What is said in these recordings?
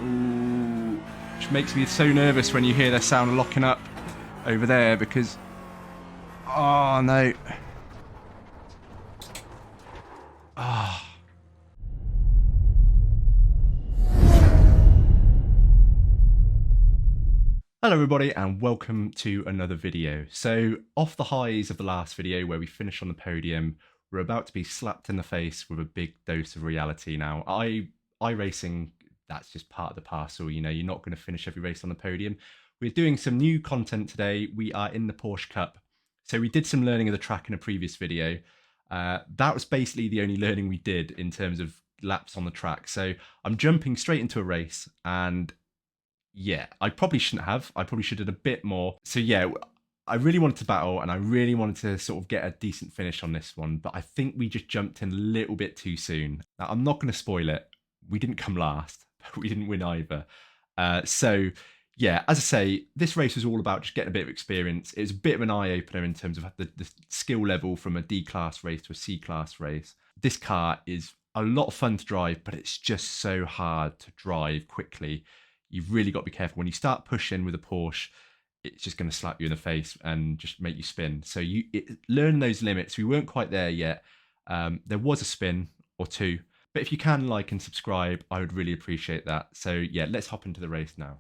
Ooh, which makes me so nervous when you hear their sound locking up over there because... Oh, no. Ah. Hello everybody and welcome to another video. So off the highs of the last video where we finished on the podium, we're about to be slapped in the face with a big dose of reality now. iRacing, that's just part of the parcel, you know, you're not going to finish every race on the podium. We're doing some new content today. We are in the Porsche Cup. So we did some learning of the track in a previous video. That was basically the only learning we did in terms of laps on the track. So I'm jumping straight into a race and yeah, I probably shouldn't have. I probably should have done a bit more. So yeah, I really wanted to battle and I really wanted to sort of get a decent finish on this one, but I think we just jumped in a little bit too soon. Now, I'm not going to spoil it. We didn't come last, but we didn't win either. So yeah, as I say, this race was all about just getting a bit of experience. It was a bit of an eye-opener in terms of the skill level from a D-class race to a C-class race. This car is a lot of fun to drive, but it's just so hard to drive quickly. You've really got to be careful. When you start pushing with a Porsche, it's just going to slap you in the face and just make you spin. So learn those limits. We weren't quite there yet. There was a spin or two. But if you can like and subscribe, I would really appreciate that. So yeah, let's hop into the race now.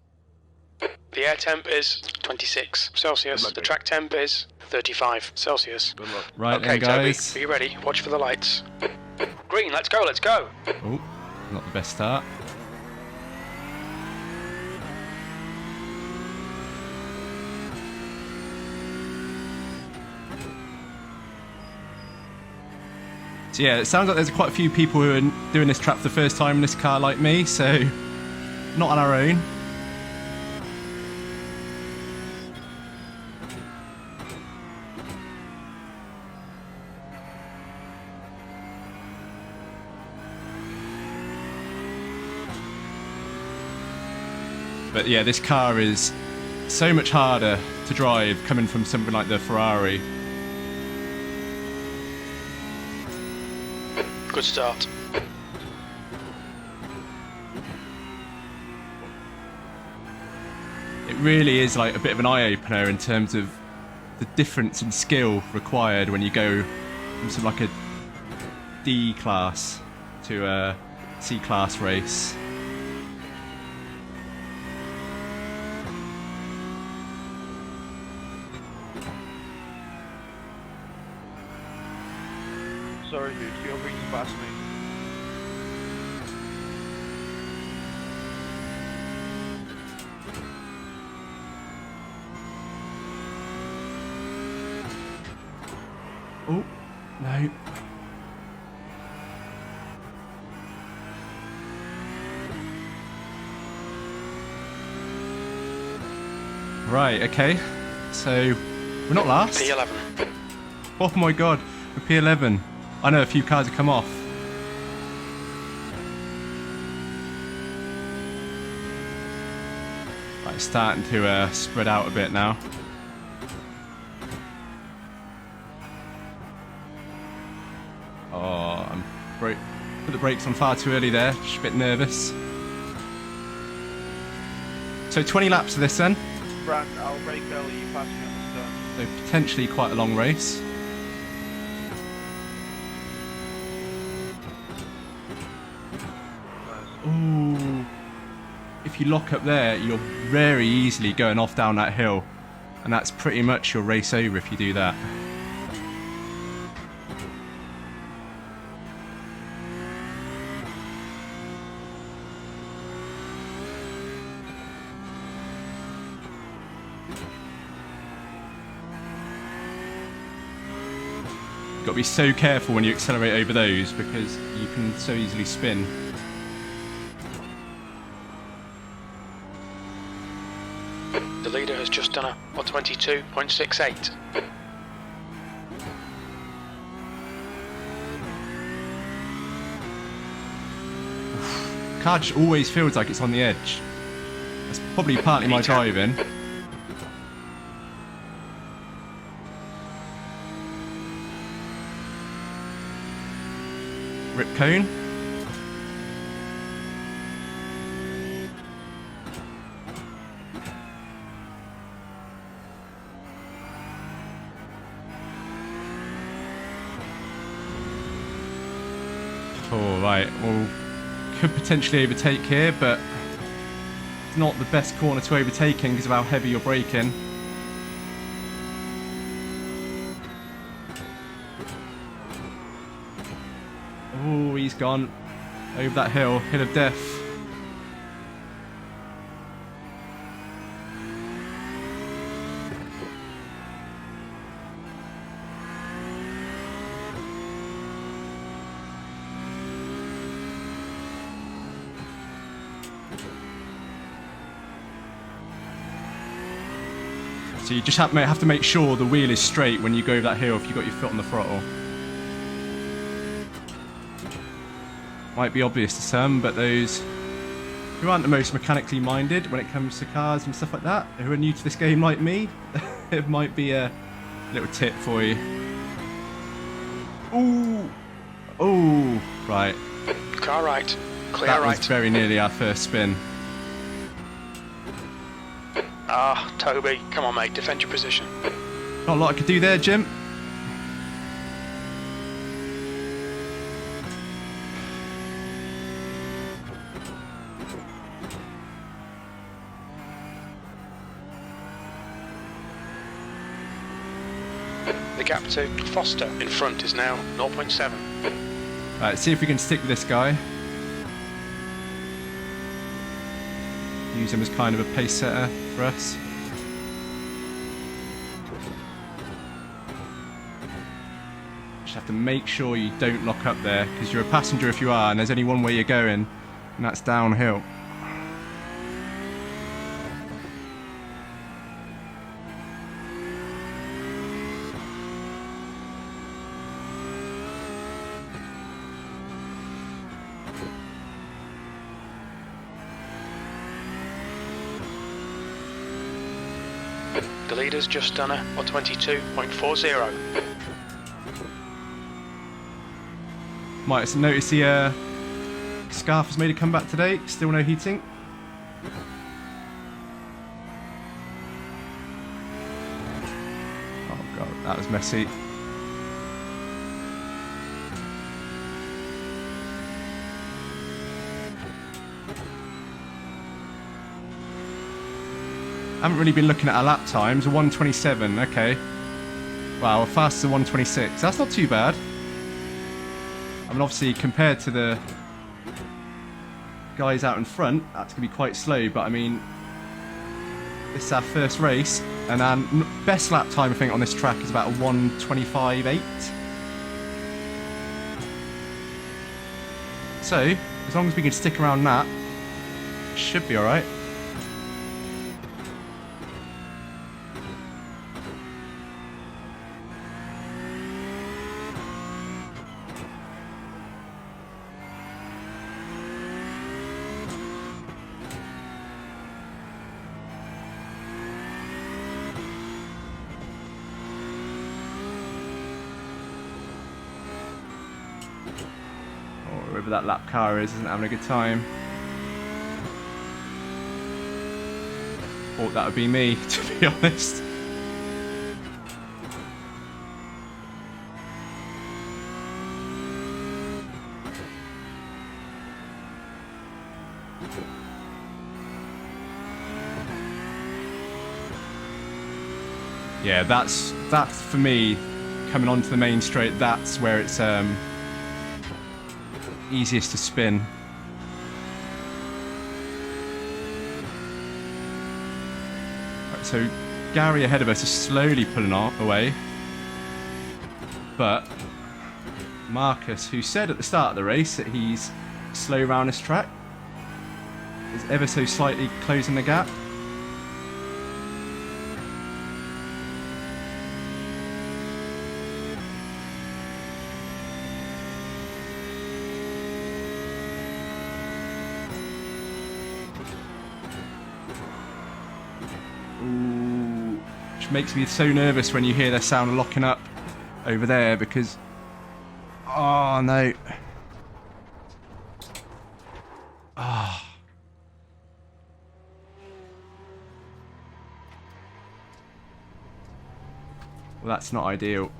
The air temp is 26 Celsius. The track temp is 35 Celsius. Good luck. Right okay, then, guys. Toby, are you ready? Watch for the lights. Green, let's go, let's go. Oh, not the best start. So yeah, it sounds like there's quite a few people who are doing this track for the first time in this car like me, so not on our own. But yeah, this car is so much harder to drive coming from something like the Ferrari. Good start. It really is like a bit of an eye-opener in terms of the difference in skill required when you go from something like a D class to a C class race. Sorry dude, you're going to pass me. Oh, no. Right, okay. So, we're not last. P11. Oh my god, we're P11. I know a few cars have come off. Right, it's starting to spread out a bit now. Oh, put the brakes on far too early there. Just a bit nervous. So 20 laps of this then. Brand, I'll brake early, you pass me on this turn. So potentially quite a long race. Ooh. If you lock up there, you're very easily going off down that hill. And that's pretty much your race over if you do that. You've got to be so careful when you accelerate over those because you can so easily spin. The leader has just done a 122.68. Car just always feels like it's on the edge. That's probably partly my driving. Rip cone. Oh, right. Well, could potentially overtake here, but it's not the best corner to overtake in because of how heavy you're braking. Oh, he's gone over that hill of death. So you just have to make sure the wheel is straight when you go over that hill if you've got your foot on the throttle. Might be obvious to some, but those who aren't the most mechanically minded when it comes to cars and stuff like that, who are new to this game like me, it might be a little tip for you. Ooh! Ooh! Right. Car right. Clear that right. was very nearly our first spin. Ah, Toby, come on mate, defend your position. Not a lot I could do there, Jim. The gap to Foster in front is now 0.7. Right, see if we can stick with this guy. Use him as kind of a pace setter for us. Just have to make sure you don't lock up there, because you're a passenger if you are, and there's only one way you're going, and that's downhill. The leader's just done a 122.40. Might have noticed the scarf has made a comeback today. Still no heating. Oh god, that was messy. I haven't really been looking at our lap times. A 1:27, okay. Wow, fast as a 1:26. That's not too bad. I mean, obviously, compared to the guys out in front, that's going to be quite slow. But I mean, this is our first race, and our best lap time, I think, on this track is about a 1:25.8. So, as long as we can stick around that, it should be all right. Whoever that lap car isn't having a good time. Thought that would be me, to be honest. Yeah, that's for me coming onto the main straight. That's where it's easiest to spin. Right, so Gary ahead of us is slowly pulling away, but Marcus, who said at the start of the race that he's slow around this track, is ever so slightly closing the gap. Makes me so nervous when you hear the sound locking up over there, because oh no, ah, well, that's not ideal.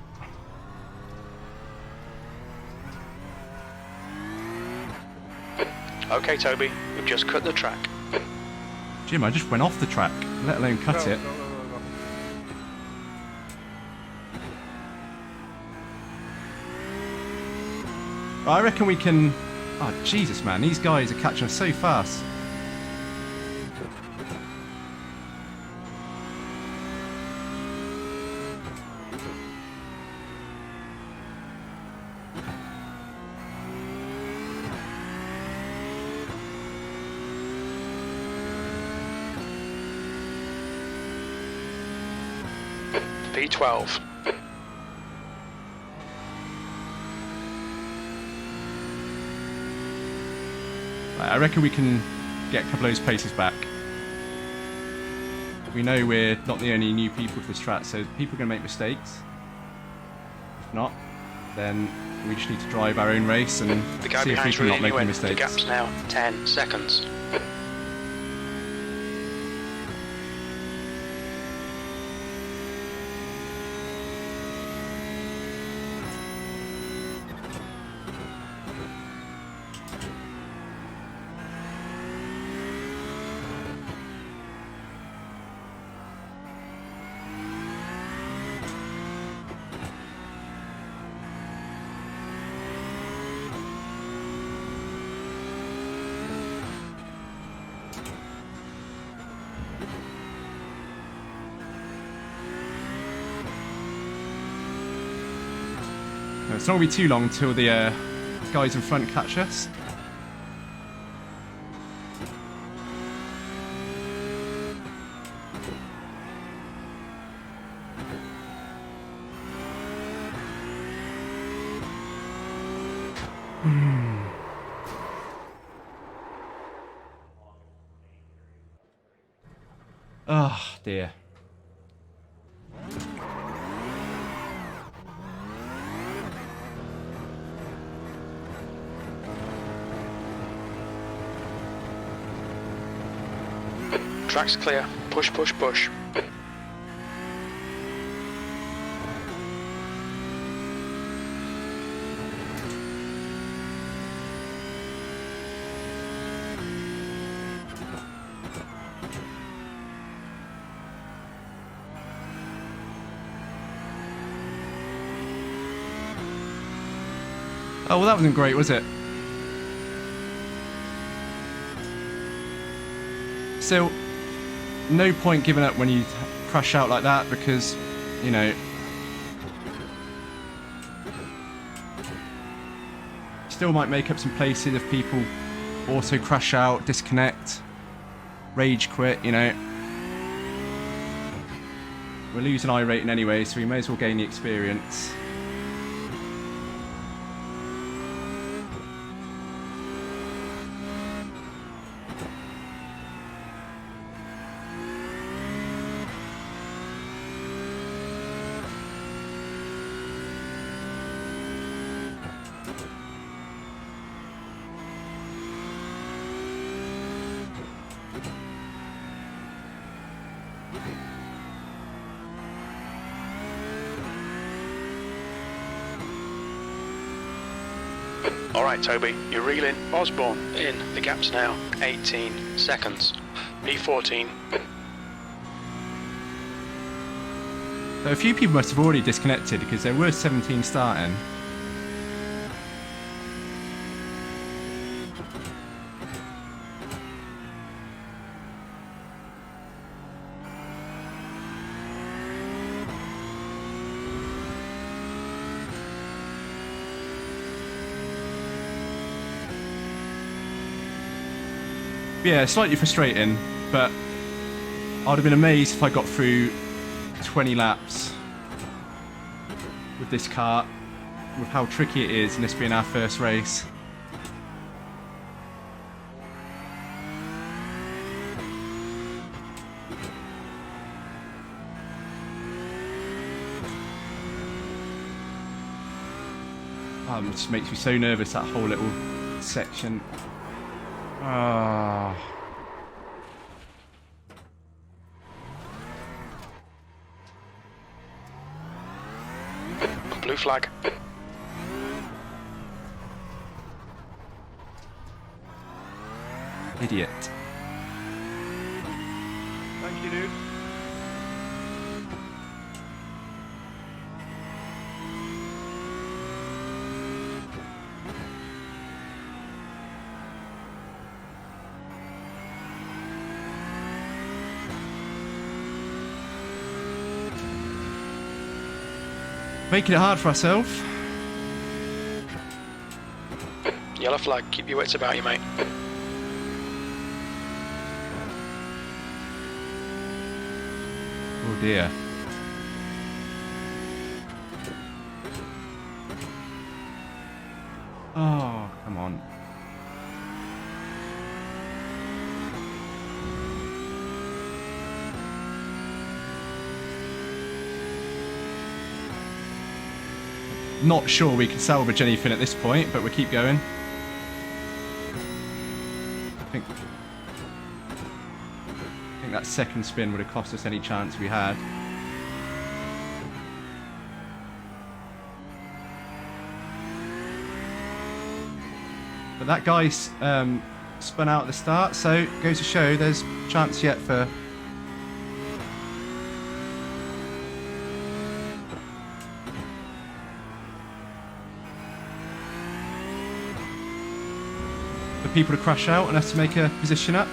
Okay, Toby, we've just cut the track. Jim, I just went off the track, let alone cut it. Go. I reckon we can... Oh, Jesus, man. These guys are catching us so fast. P12. I reckon we can get a couple of those places back. We know we're not the only new people to this track, so people are going to make mistakes. If not, then we just need to drive our own race and The guy see if we behind's can not really make any new. The mistakes. gap's now 10 seconds. It's not going to be too long until the guys in front catch us. Oh, dear. Track's clear. Push, push, push. Oh, well, that wasn't great, was it? Still, no point giving up when you crash out like that because, you know, still might make up some places if people also crash out, disconnect, rage quit, you know. We're losing iRating anyway, so we may as well gain the experience. Alright, Toby, you're reeling. Osborne in. The gap's now 18 seconds. P14. So a few people must have already disconnected because there were 17 starting. Yeah, slightly frustrating, but I'd have been amazed if I got through 20 laps with this car, with how tricky it is and this being our first race. It just makes me so nervous, that whole little section. Ah. Blue flag. Idiot. Thank you, dude. Making it hard for ourselves. Yellow flag, keep your wits about you, mate. Oh dear. Oh, come on. Not sure we can salvage anything at this point, but we'll keep going. I think that second spin would have cost us any chance we had. But that guy spun out at the start, so goes to show there's chance yet for... people to crash out and us to make a position up.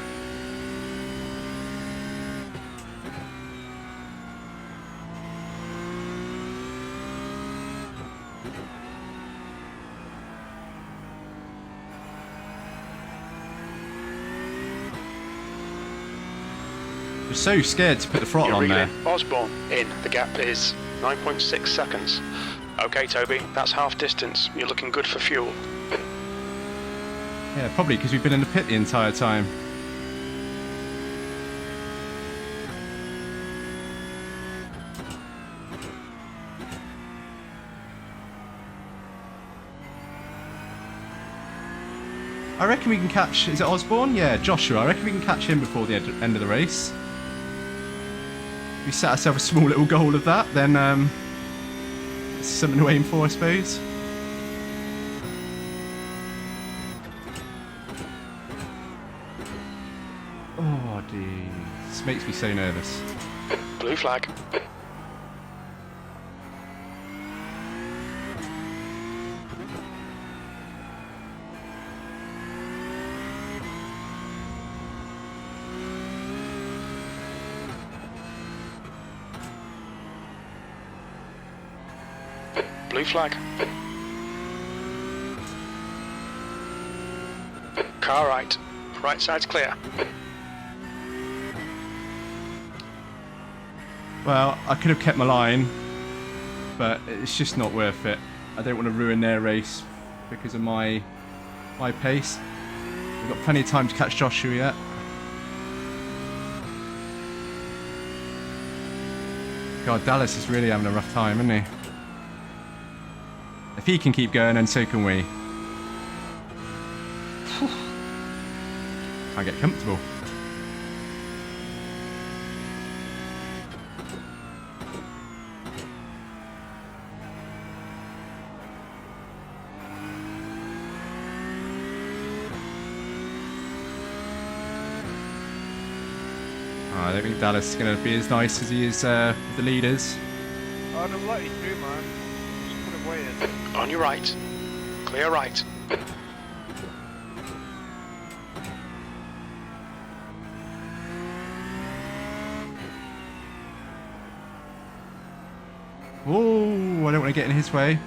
We're so scared to put the throttle on there. Osborne in. The gap is 9.6 seconds. Okay, Toby, that's half distance. You're looking good for fuel. Yeah, probably because we've been in the pit the entire time. I reckon we can catch... Is it Osborne? Yeah, Joshua. I reckon we can catch him before the end of the race. We set ourselves a small little goal of that, then it's something to aim for, I suppose. Oh, dude. This makes me so nervous. Blue flag. Blue flag. Car right. Right side's clear. Well, I could have kept my line, but it's just not worth it. I don't want to ruin their race because of my pace. We've got plenty of time to catch Joshua yet. God, Dallas is really having a rough time, isn't he? If he can keep going, then so can we. Can't get comfortable. I don't think Dallas is going to be as nice as he is with the leaders. I'd have let you through, man. Just could have waited. On your right. Clear right. Oh, I don't want to get in his way.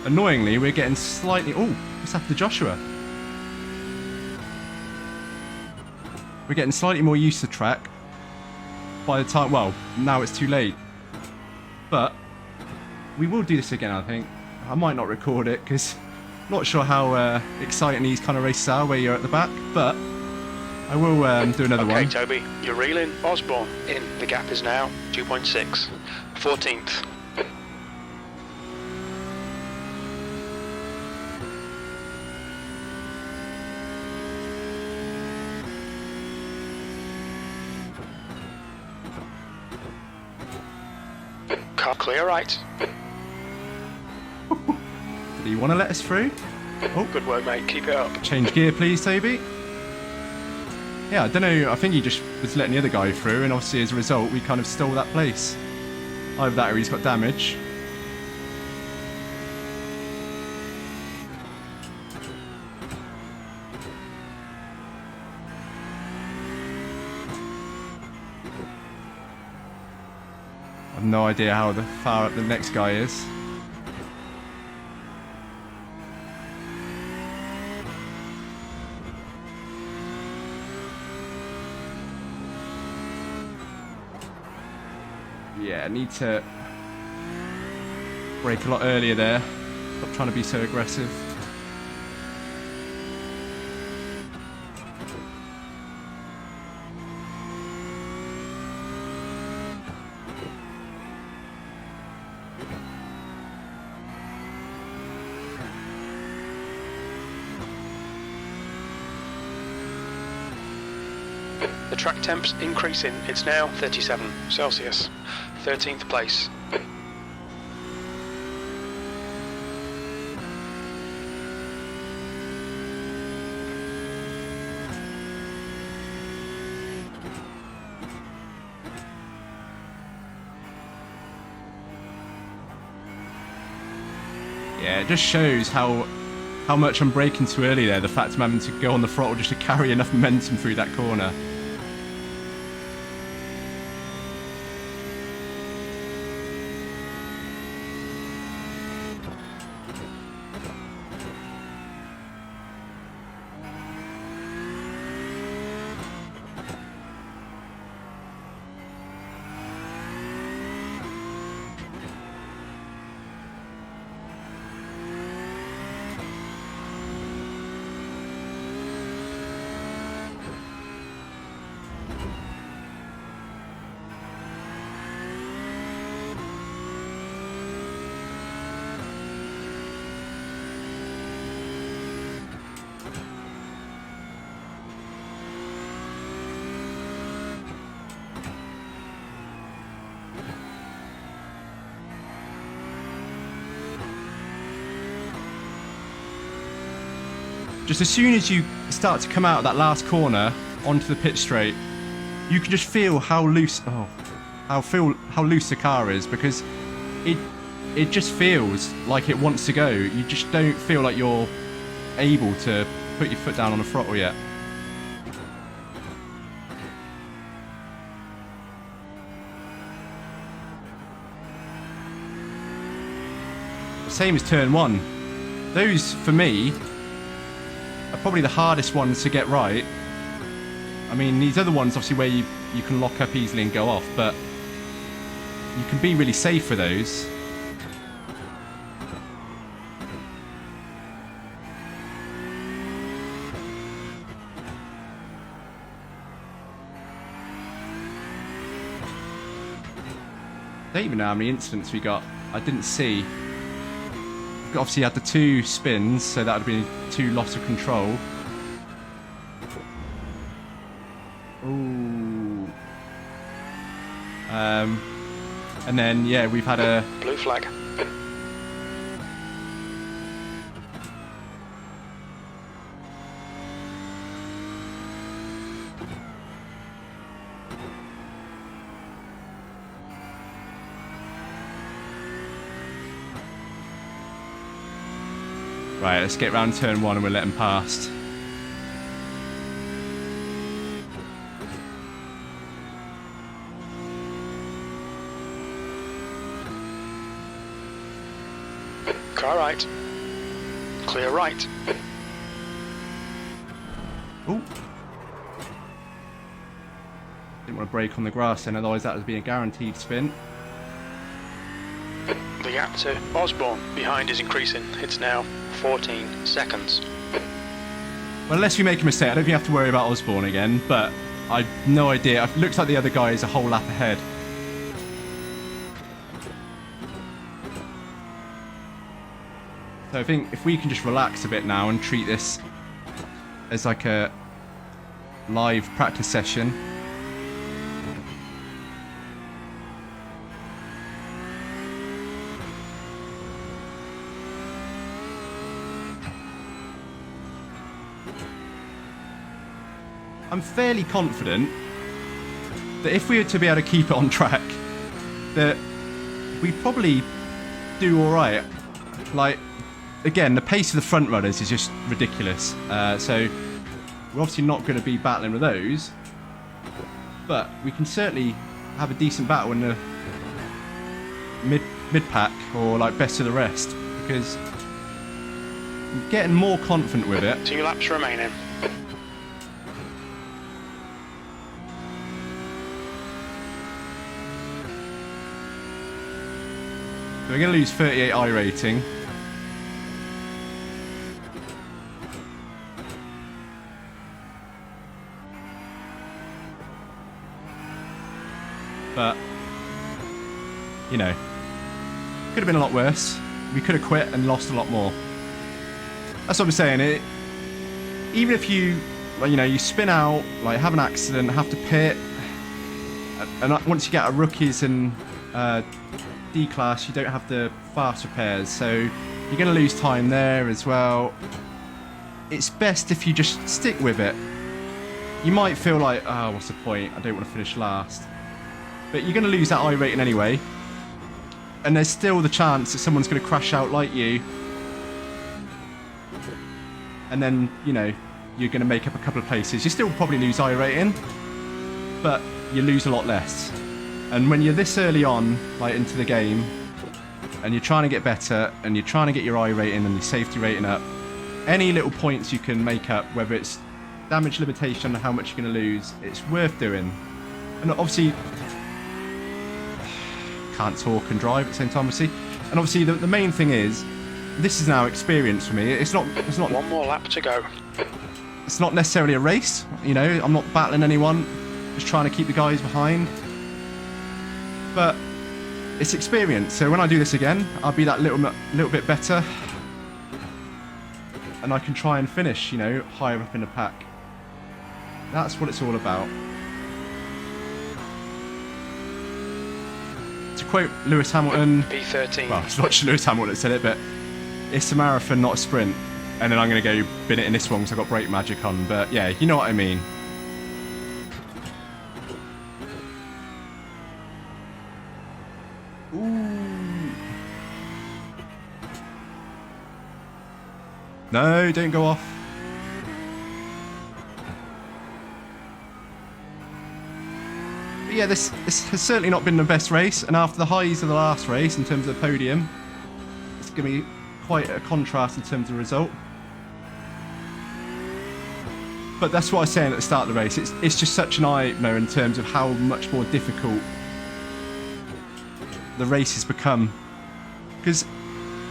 Annoyingly, we're getting slightly... Oh, what's happened to Joshua? We're getting slightly more used to the track by the time... Well, now it's too late. But we will do this again, I think. I might not record it because I'm not sure how exciting these kind of races are where you're at the back. But I will do another one. Okay, Toby, you're reeling. Osborne in. The gap is now 2.6. 14th. Car clear right. Did he want to let us through? Oh, good work, mate. Keep it up. Change gear, please, Toby. Yeah, I don't know. I think he just was letting the other guy through, and obviously as a result, we kind of stole that place. Either that or he's got damage. I've no idea how far up the next guy is. Yeah, I need to brake a lot earlier there. Stop trying to be so aggressive. The track temp's increasing. It's now 37 Celsius. 13th place. Yeah, it just shows how much I'm braking too early there. The fact I'm having to go on the throttle just to carry enough momentum through that corner. Just as soon as you start to come out of that last corner onto the pit straight, you can just feel how loose, how loose the car is, because it just feels like it wants to go. You just don't feel like you're able to put your foot down on the throttle yet. Same as turn one. Those, for me, are probably the hardest ones to get right. I mean, these other ones, obviously, where you can lock up easily and go off, but you can be really safe for those. I don't even know how many incidents we got. I didn't see. Obviously had the 2 spins, so that would have been 2 loss of control. Ooh. And then, yeah, we've had a... Blue flag. Right, let's get round turn 1 and we'll let him past. Car right. Clear right. Ooh. Didn't want to brake on the grass then, otherwise that would be a guaranteed spin. The gap to Osborne behind is increasing. It's now 14 seconds. Well, unless we make a mistake, I don't think you have to worry about Osborne again, but I've no idea. It looks like the other guy is a whole lap ahead. So I think if we can just relax a bit now and treat this as like a live practice session. I'm fairly confident that if we were to be able to keep it on track, that we'd probably do all right. Like, again, the pace of the front runners is just ridiculous. So we're obviously not going to be battling with those, but we can certainly have a decent battle in the mid pack or like best of the rest, because I'm getting more confident with it. 2 laps remaining. So we're going to lose 38 iRating. But, you know, could have been a lot worse. We could have quit and lost a lot more. That's what I'm saying. Even if you, you know, you spin out, like have an accident, have to pit, and once you get out of rookies and D-class, you don't have the fast repairs, so you're going to lose time there as well. It's best if you just stick with it. You might feel like, oh, what's the point? I don't want to finish last. But you're going to lose that I rating anyway. And there's still the chance that someone's going to crash out like you. And then, you know, you're going to make up a couple of places. You still probably lose I rating, but you lose a lot less. And when you're this early on, like into the game, and you're trying to get better, and you're trying to get your I rating and your safety rating up, any little points you can make up, whether it's damage limitation, how much you're going to lose, it's worth doing. And obviously, can't talk and drive at the same time, obviously. And obviously, the main thing is, this is now experience for me. It's not. One more lap to go. It's not necessarily a race. You know, I'm not battling anyone. Just trying to keep the guys behind. But it's experience. So when I do this again, I'll be that little bit better, and I can try and finish, you know, higher up in the pack. That's what it's all about. To quote Lewis Hamilton, P13. well, it's not Lewis Hamilton that said it, but it's a marathon, not a sprint. And then I'm going to go bin it in this one because I've got brake magic on. But yeah, you know what I mean. Ooh. No, don't go off. But yeah, this has certainly not been the best race, and after the highs of the last race in terms of the podium, it's going to be quite a contrast in terms of result. But that's what I was saying at the start of the race. It's just such an eye-opener in terms of how much more difficult the race has become. Because,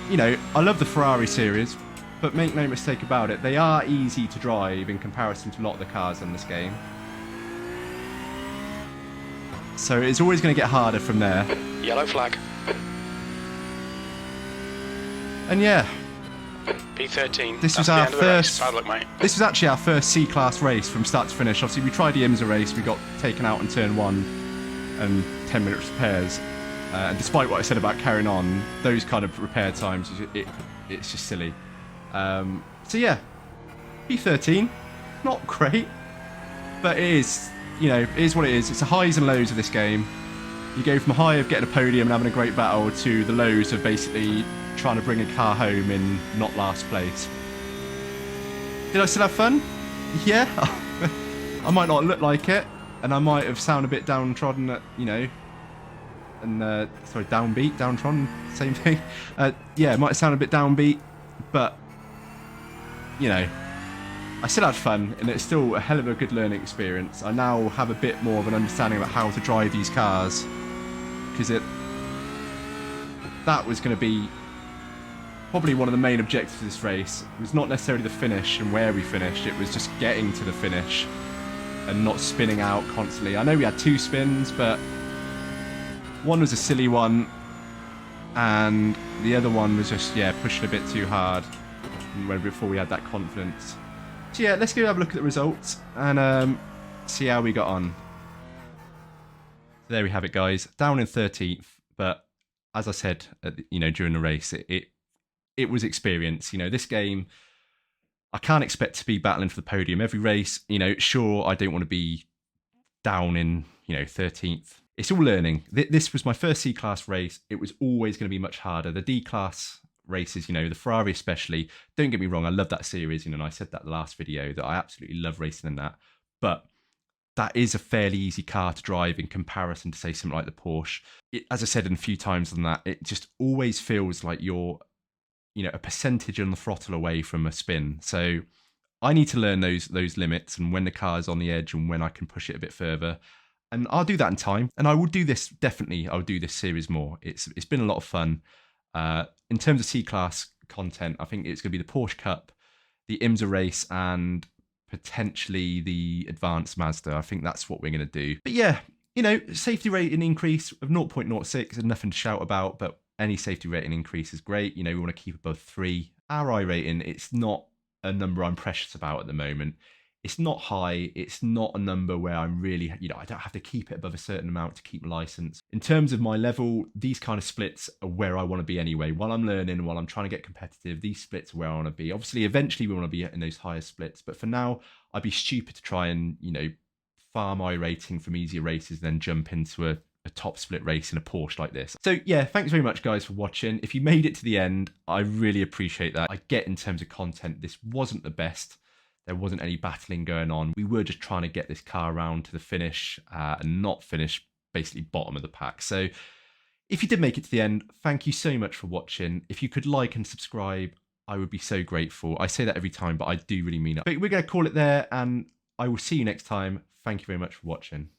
you know, I love the Ferrari series, but make no mistake about it, they are easy to drive in comparison to a lot of the cars in this game. So it's always going to get harder from there. Yellow flag. And yeah, P13. This was our first. Bad luck, mate. This was actually our first C-class race from start to finish. Obviously, we tried the IMSA race. We got taken out in turn 1 and 10-minute repairs. And despite what I said about carrying on, those kind of repair times, it's just silly. So yeah, P13, not great, but it is. You know, it is what it is. It's the highs and lows of this game. You go from a high of getting a podium and having a great battle to the lows of basically trying to bring a car home in not last place. Did I still have fun? Yeah. I might not look like it, and I might have sounded a bit downtrodden, you know, and sorry, downbeat, downtrodden, same thing. Yeah, it might sound a bit downbeat, but you know, I still had fun, and it's still a hell of a good learning experience. I now have a bit more of an understanding about how to drive these cars, because that was going to be probably one of the main objectives of this race. It was not necessarily the finish and where we finished, it was just getting to the finish and not spinning out constantly. I know we had 2 spins, but one was a silly one, and the other one was just, yeah, pushing a bit too hard before we had that confidence. So yeah, let's go have a look at the results and see how we got on. There we have it, guys. Down in 13th, but as I said, you know, during the race, it was experience. You know, this game, I can't expect to be battling for the podium every race. You know, sure, I don't want to be down in, 13th. It's all learning. This was my first C-Class race. It was always going to be much harder. The D-Class races, the Ferrari especially, don't get me wrong, I love that series, and I said that in the last video that I absolutely love racing in that. But that is a fairly easy car to drive in comparison to, say, something like the Porsche. As I said a few times on that, it just always feels like you're, a percentage on the throttle away from a spin. So I need to learn those limits and when the car is on the edge and when I can push it a bit further. And I'll do that in time. And I will do this, definitely, I'll do this series more. It's been a lot of fun. In terms of C-Class content, I think it's going to be the Porsche Cup, the IMSA race, and potentially the Advanced Mazda. I think that's what we're going to do. But yeah, safety rating increase of 0.06 is nothing to shout about, but any safety rating increase is great. We want to keep above 3. Our I rating, it's not a number I'm precious about at the moment. It's not high. It's not a number where I'm really, I don't have to keep it above a certain amount to keep my license. In terms of my level, these kind of splits are where I want to be anyway. While I'm learning, while I'm trying to get competitive, these splits are where I want to be. Obviously, eventually we want to be in those higher splits, but for now, I'd be stupid to try and, farm iRacing from easier races, then jump into a top split race in a Porsche like this. So yeah, thanks very much guys for watching. If you made it to the end, I really appreciate that. I get in terms of content, this wasn't the best. There wasn't any battling going on. We were just trying to get this car around to the finish and not finish basically bottom of the pack. So if you did make it to the end, thank you so much for watching. If you could like and subscribe, I would be so grateful. I say that every time, but I do really mean it. But we're going to call it there, and I will see you next time. Thank you very much for watching.